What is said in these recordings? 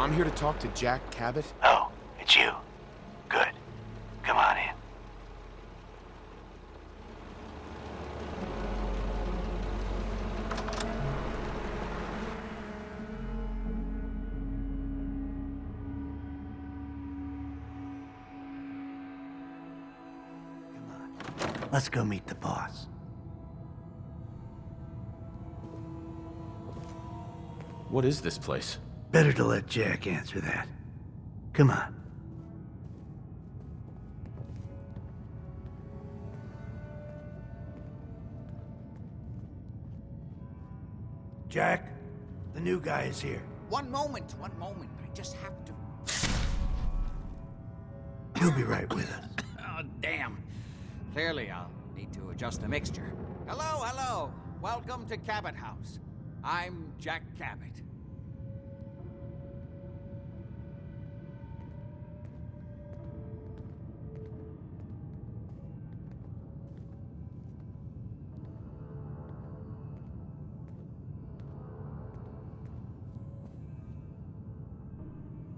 I'm here to talk to Jack Cabot. Oh, it's you. Good. Come on in. Come on. Let's go meet the boss. What is this place? Better to let Jack answer that. Come on. Jack, the new guy is here. One moment. I just have to... He'll be right with us. Oh, damn. Clearly, I'll need to adjust the mixture. Hello. Welcome to Cabot House. I'm Jack Cabot.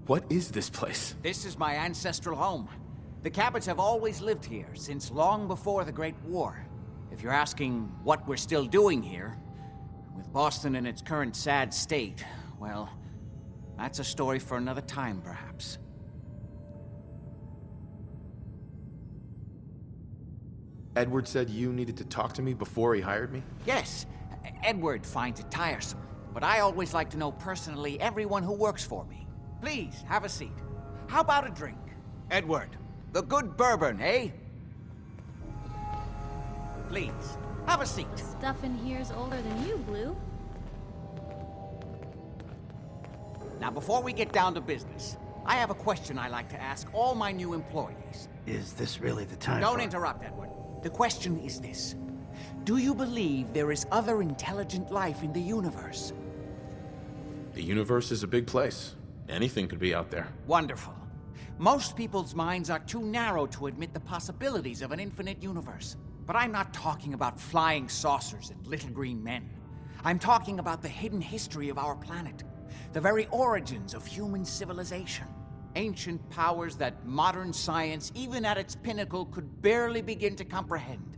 What is this place? This is my ancestral home. The Cabots have always lived here, since long before the Great War. If you're asking what we're still doing here, with Boston in its current sad state, well, that's a story for another time, perhaps. Edward said you needed to talk to me before he hired me? Yes, Edward finds it tiresome, but I always like to know personally everyone who works for me. Please, have a seat. How about a drink? Edward, the good bourbon, eh? Please, have a seat. Stuff in here's older than you, Blue. Now, before we get down to business, I have a question I like to ask all my new employees. Is this really the time Don't interrupt, Edward. The question is this. Do you believe there is other intelligent life in the universe? The universe is a big place. Anything could be out there. Wonderful. Most people's minds are too narrow to admit the possibilities of an infinite universe. But I'm not talking about flying saucers and little green men. I'm talking about the hidden history of our planet. The very origins of human civilization. Ancient powers that modern science, even at its pinnacle, could barely begin to comprehend.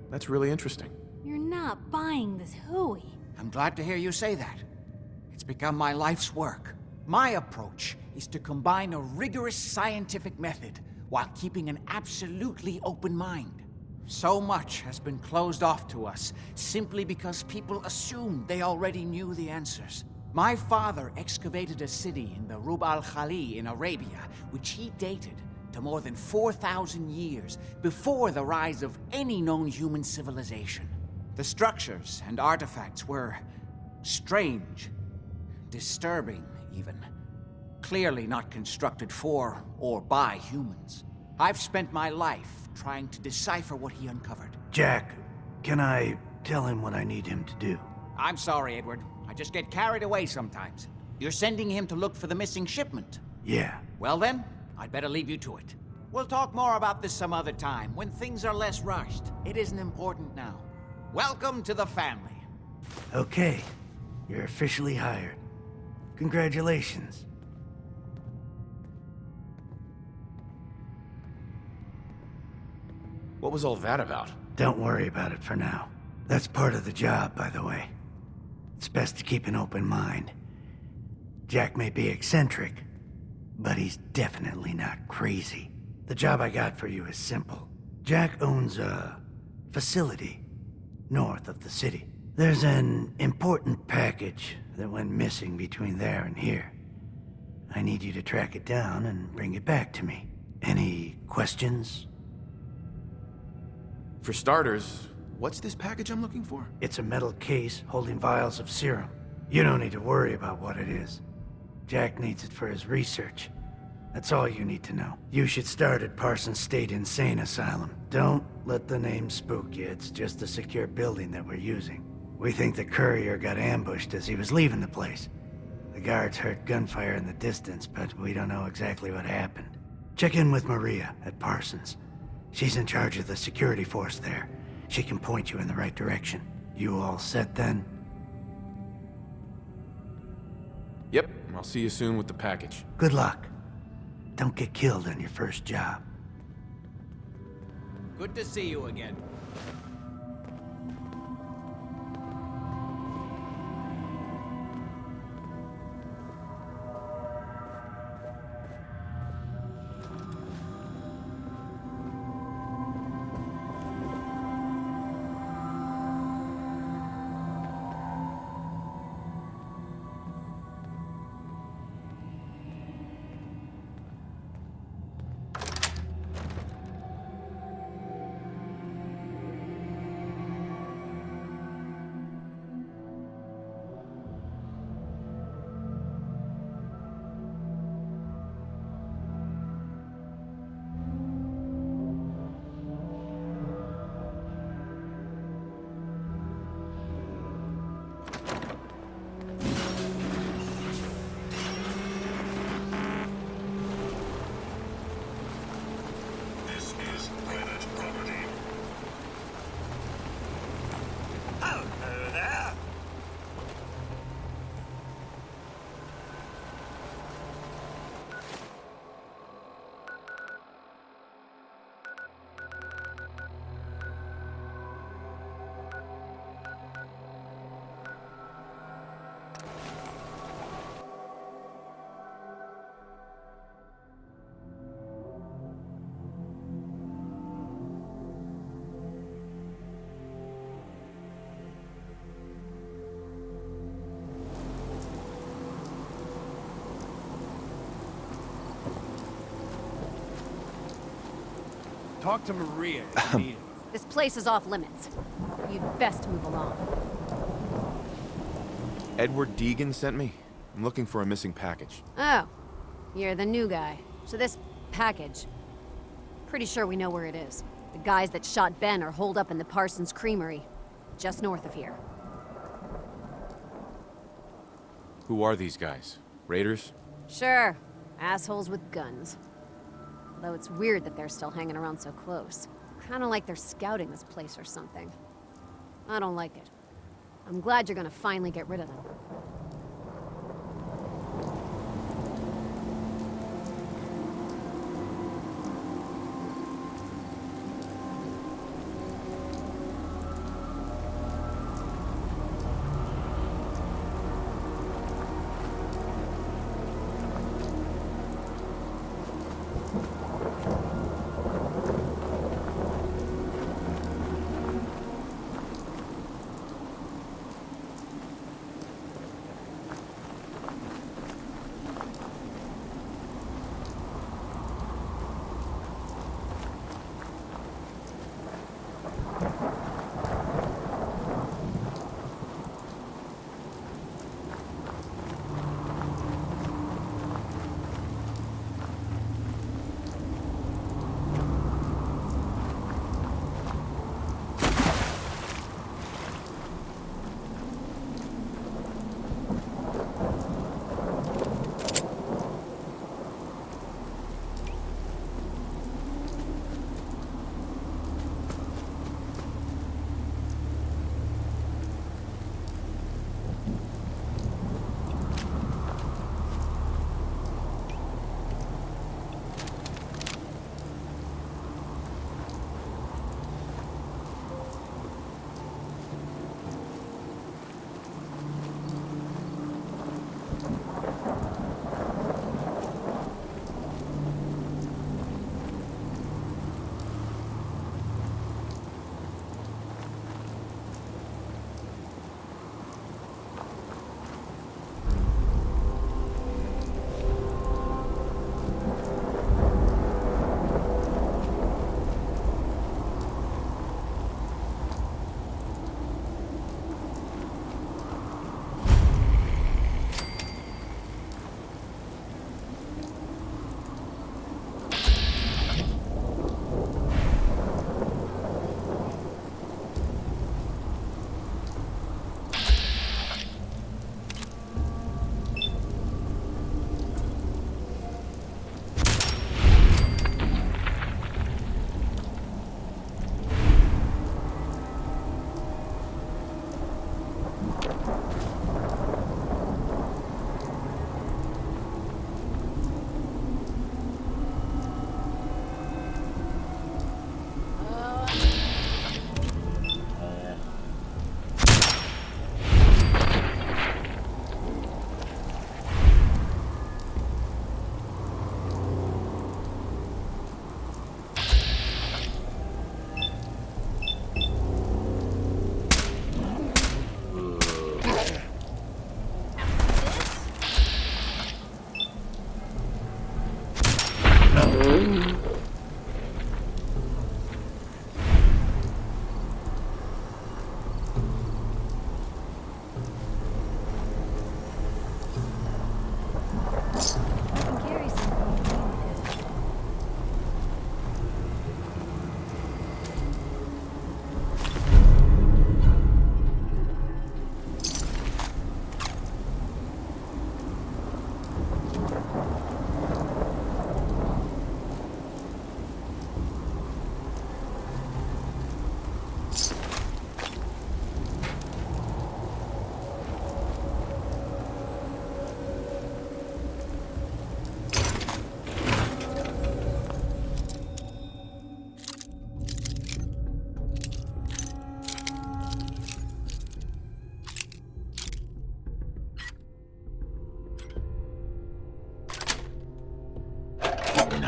That's really interesting. You're not buying this hooey. I'm glad to hear you say that. It's become my life's work. My approach is to combine a rigorous scientific method while keeping an absolutely open mind. So much has been closed off to us simply because people assumed they already knew the answers. My father excavated a city in the Rub al-Khali in Arabia, which he dated to more than 4,000 years before the rise of any known human civilization. The structures and artifacts were strange, disturbing even. Clearly not constructed for or by humans. I've spent my life trying to decipher what he uncovered. Jack, can I tell him what I need him to do? I'm sorry, Edward. I just get carried away sometimes. You're sending him to look for the missing shipment? Yeah. Well then, I'd better leave you to it. We'll talk more about this some other time, when things are less rushed. It isn't important now. Welcome to the family. Okay. You're officially hired. Congratulations. What was all that about? Don't worry about it for now. That's part of the job, by the way. It's best to keep an open mind. Jack may be eccentric, but he's definitely not crazy. The job I got for you is simple. Jack owns a facility north of the city. There's an important package that went missing between there and here. I need you to track it down and bring it back to me. Any questions? For starters, what's this package I'm looking for? It's a metal case holding vials of serum. You don't need to worry about what it is. Jack needs it for his research. That's all you need to know. You should start at Parsons State Insane Asylum. Don't let the name spook you. It's just a secure building that we're using. We think the courier got ambushed as he was leaving the place. The guards heard gunfire in the distance, but we don't know exactly what happened. Check in with Maria at Parsons. She's in charge of the security force there. She can point you in the right direction. You all set then? Yep, I'll see you soon with the package. Good luck. Don't get killed on your first job. Good to see you again. Talk to Maria if you need it. This place is off limits. You'd best move along. Edward Deegan sent me. I'm looking for a missing package. Oh, you're the new guy. So this package, pretty sure we know where it is. The guys that shot Ben are holed up in the Parsons Creamery, just north of here. Who are these guys? Raiders? Sure, assholes with guns. Though it's weird that they're still hanging around so close. Kinda like they're scouting this place or something. I don't like it. I'm glad you're gonna finally get rid of them.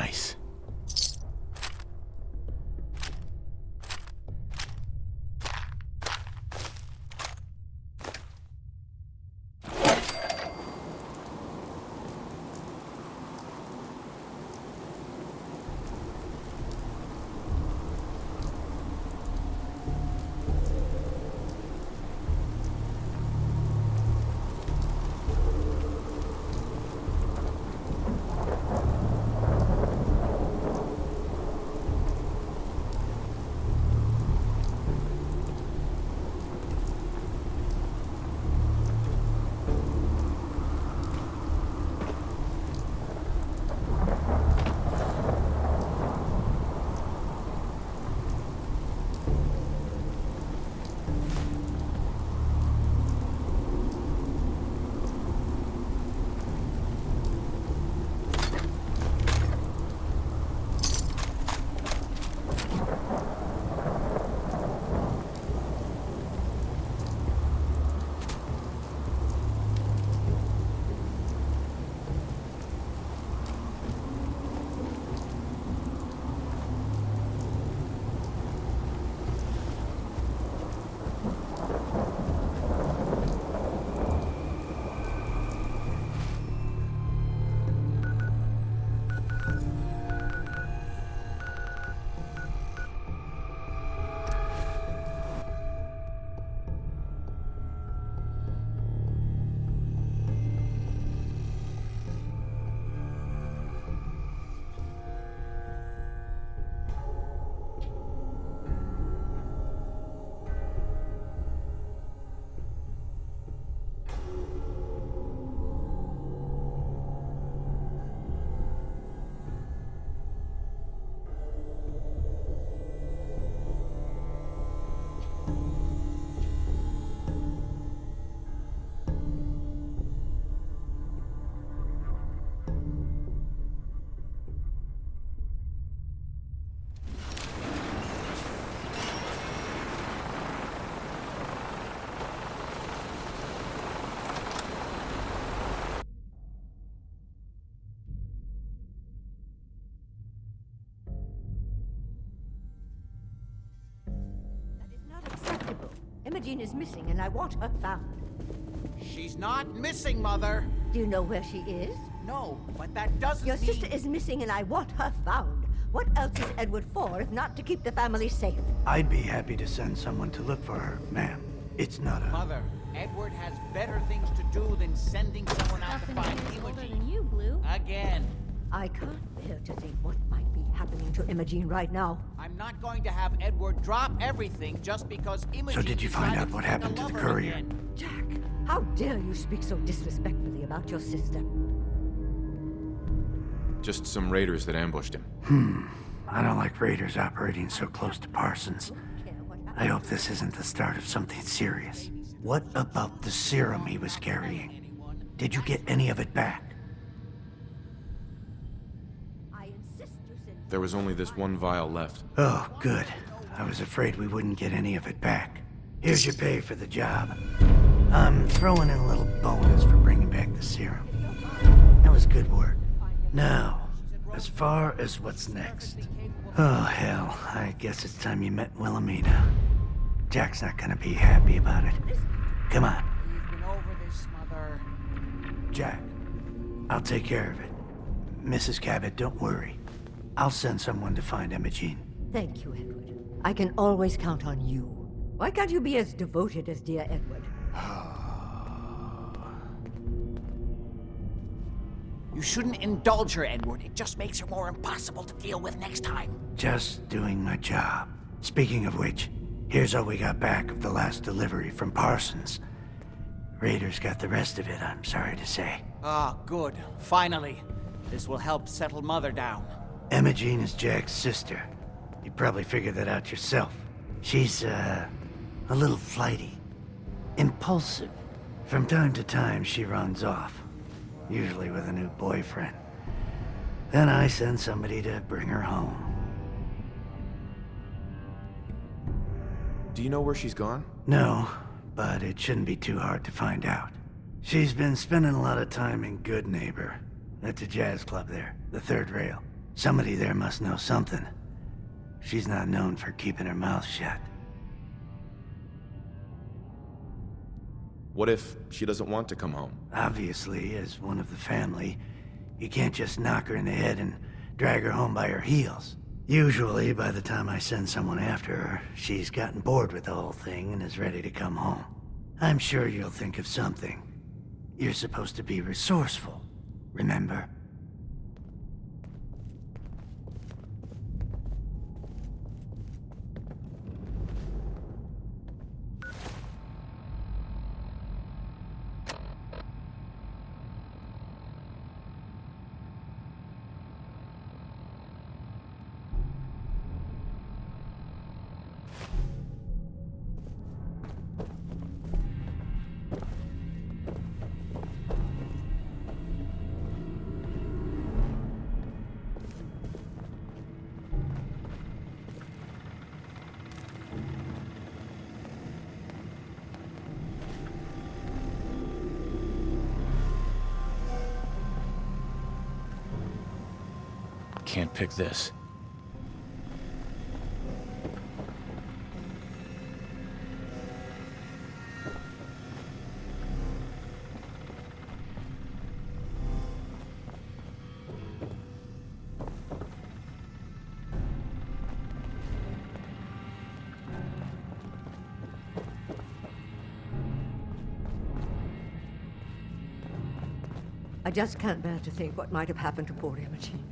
Nice. Imogen is missing, and I want her found. She's not missing, Mother. Do you know where she is? No, but that doesn't Your mean... sister is missing, and I want her found. What else is Edward for, if not to keep the family safe? I'd be happy to send someone to look for her, ma'am. It's not a... Mother, Edward has better things to do than sending someone out to Stuff find in here is older Imogen. than you, Blue. Again. I can't bear to think what might be happening to Imogen right now. I'm not going to have Edward drop everything just because Imogen... So did you find decided out what to take happened a to the lover courier? again. Jack, how dare you speak so disrespectfully about your sister? Just some raiders that ambushed him. I don't like raiders operating so close to Parsons. I hope this isn't the start of something serious. What about the serum he was carrying? Did you get any of it back? I insist you send... There was only this one vial left. Oh, good. I was afraid we wouldn't get any of it back. Here's your pay for the job. I'm throwing in a little bonus for bringing back the serum. That was good work. Now, as far as what's next. Oh, hell. I guess it's time you met Wilhelmina. Jack's not gonna be happy about it. Come on, We've been over this, Mother. Jack. I'll take care of it. Mrs. Cabot, don't worry. I'll send someone to find Imogen. Thank you, Edward. I can always count on you. Why can't you be as devoted as dear Edward? You shouldn't indulge her, Edward. It just makes her more impossible to deal with next time. Just doing my job. Speaking of which, here's all we got back of the last delivery from Parsons. Raiders got the rest of it, I'm sorry to say. Ah, good. Finally. This will help settle Mother down. Imogen is Jack's sister. You probably figured that out yourself. She's, a little flighty. Impulsive. From time to time, she runs off. Usually with a new boyfriend. Then I send somebody to bring her home. Do you know where she's gone? No, but it shouldn't be too hard to find out. She's been spending a lot of time in Good Neighbor, at the jazz club there, the Third Rail. Somebody there must know something. She's not known for keeping her mouth shut. What if she doesn't want to come home? Obviously, as one of the family, you can't just knock her in the head and drag her home by her heels. Usually, by the time I send someone after her, she's gotten bored with the whole thing and is ready to come home. I'm sure you'll think of something. You're supposed to be resourceful, remember? Can't pick this. I just can't bear to think what might have happened to poor Imogen.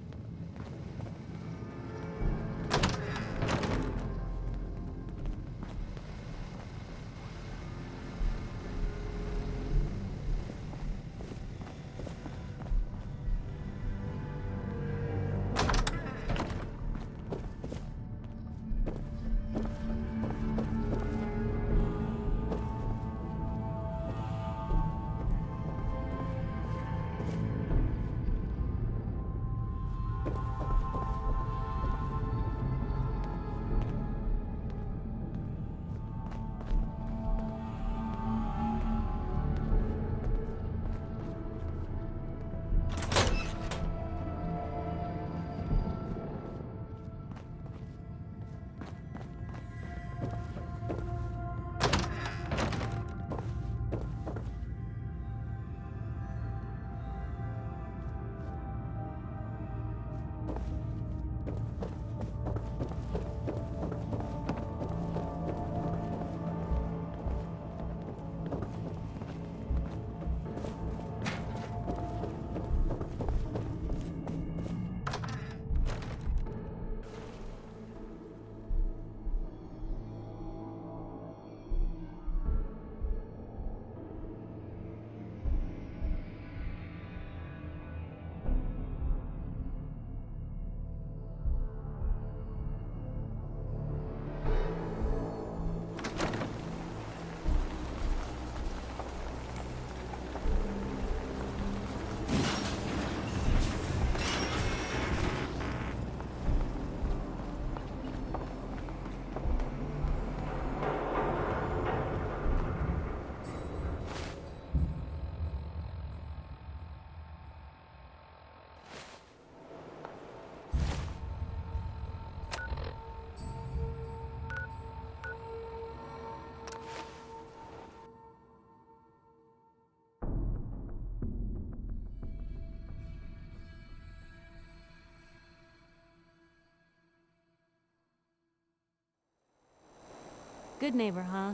Good neighbor, huh?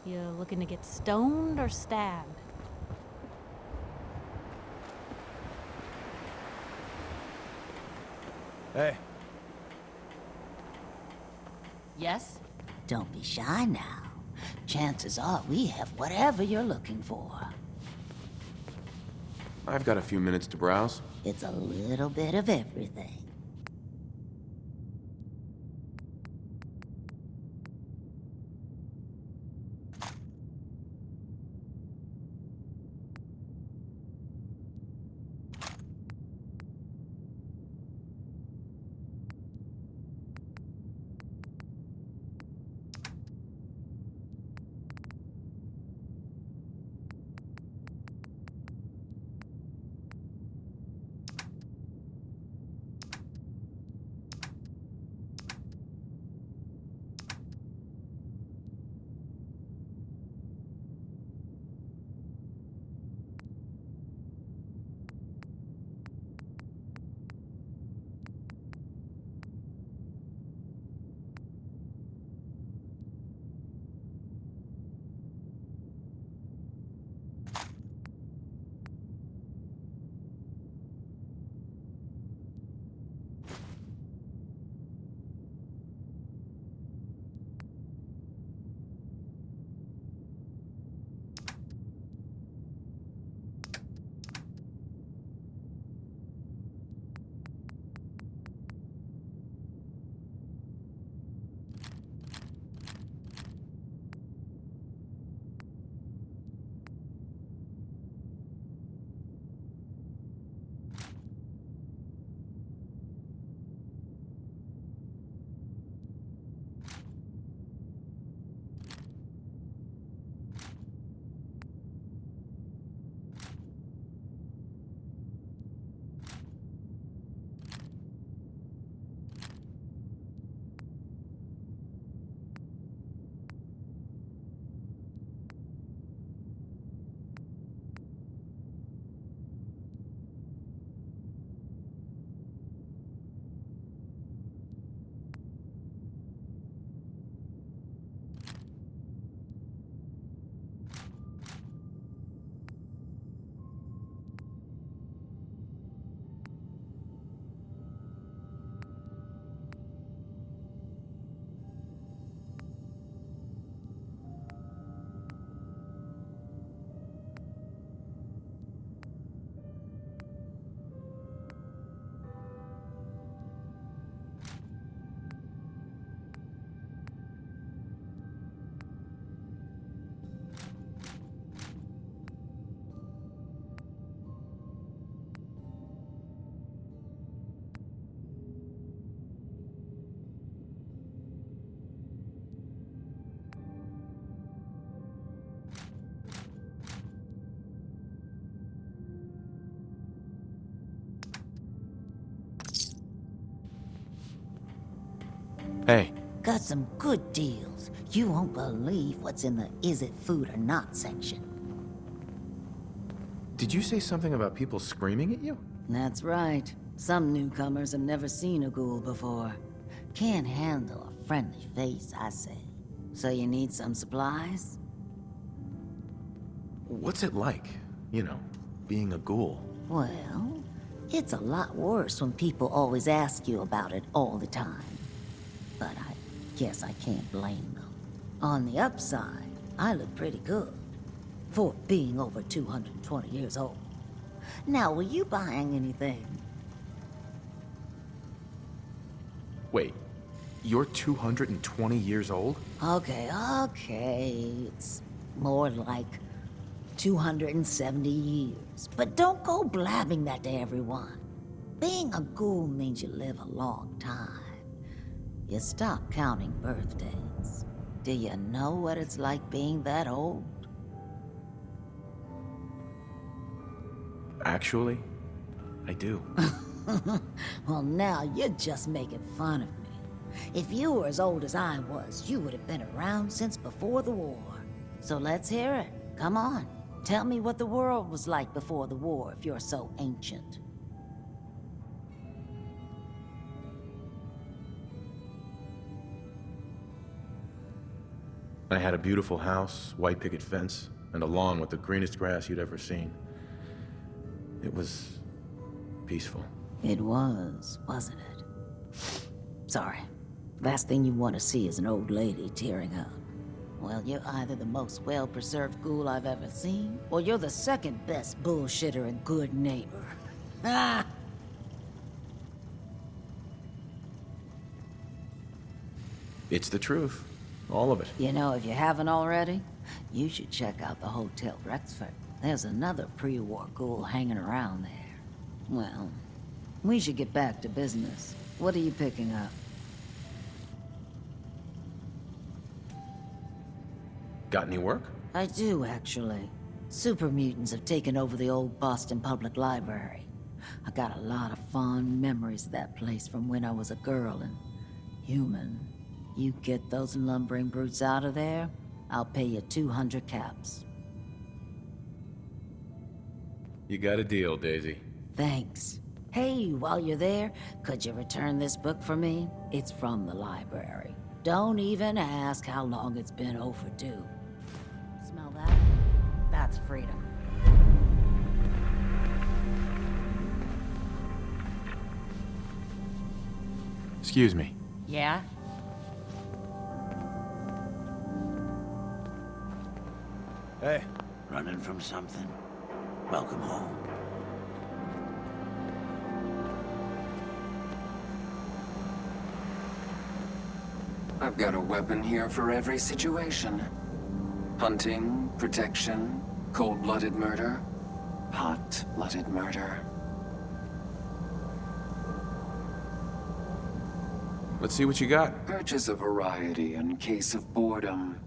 You looking to get stoned or stabbed? Hey, Yes? Don't be shy now. Chances are we have whatever you're looking for. I've got a few minutes to browse. It's a little bit of everything. Hey, Got some good deals. You won't believe what's in the is it food or not section. did you say something about people screaming at you? That's right. Some newcomers have never seen a ghoul before. Can't handle a friendly face, I say. So you need some supplies? What's it like, you know, being a ghoul? Well, it's a lot worse when people always ask you about it all the time. But I guess I can't blame them. On the upside, I look pretty good for being over 220 years old. Now, were you buying anything? Wait, you're 220 years old? Okay. It's more like 270 years. But don't go blabbing that to everyone. Being a ghoul means you live a long time. You stop counting birthdays. Do you know what it's like being that old? Actually, I do. Well, now you're just making fun of me. If you were as old as I was, you would have been around since before the war. So let's hear it. Come on. Tell me what the world was like before the war if you're so ancient. I had a beautiful house, white picket fence, and a lawn with the greenest grass you'd ever seen. It was peaceful. It was, wasn't it? Sorry. Last thing you want to see is an old lady tearing up. Well, you're either the most well-preserved ghoul I've ever seen, or you're the second best bullshitter and good neighbor. Ah! It's the truth. All of it. You know, if you haven't already, you should check out the Hotel Rexford. There's another pre-war ghoul hanging around there. Well, we should get back to business. What are you picking up? Got any work? I do, actually. Super mutants have taken over the old Boston Public Library. I got a lot of fond memories of that place from when I was a girl and human. You get those lumbering brutes out of there, I'll pay you 200 caps. You got a deal, Daisy. Thanks. Hey, while you're there, could you return this book for me? It's from the library. Don't even ask how long it's been overdue. Smell that? That's freedom. Excuse me. Yeah? Hey, Running from something? Welcome home. I've got a weapon here for every situation. Hunting, protection, cold-blooded murder, hot-blooded murder. Let's see what you got. Purchase a variety in case of boredom.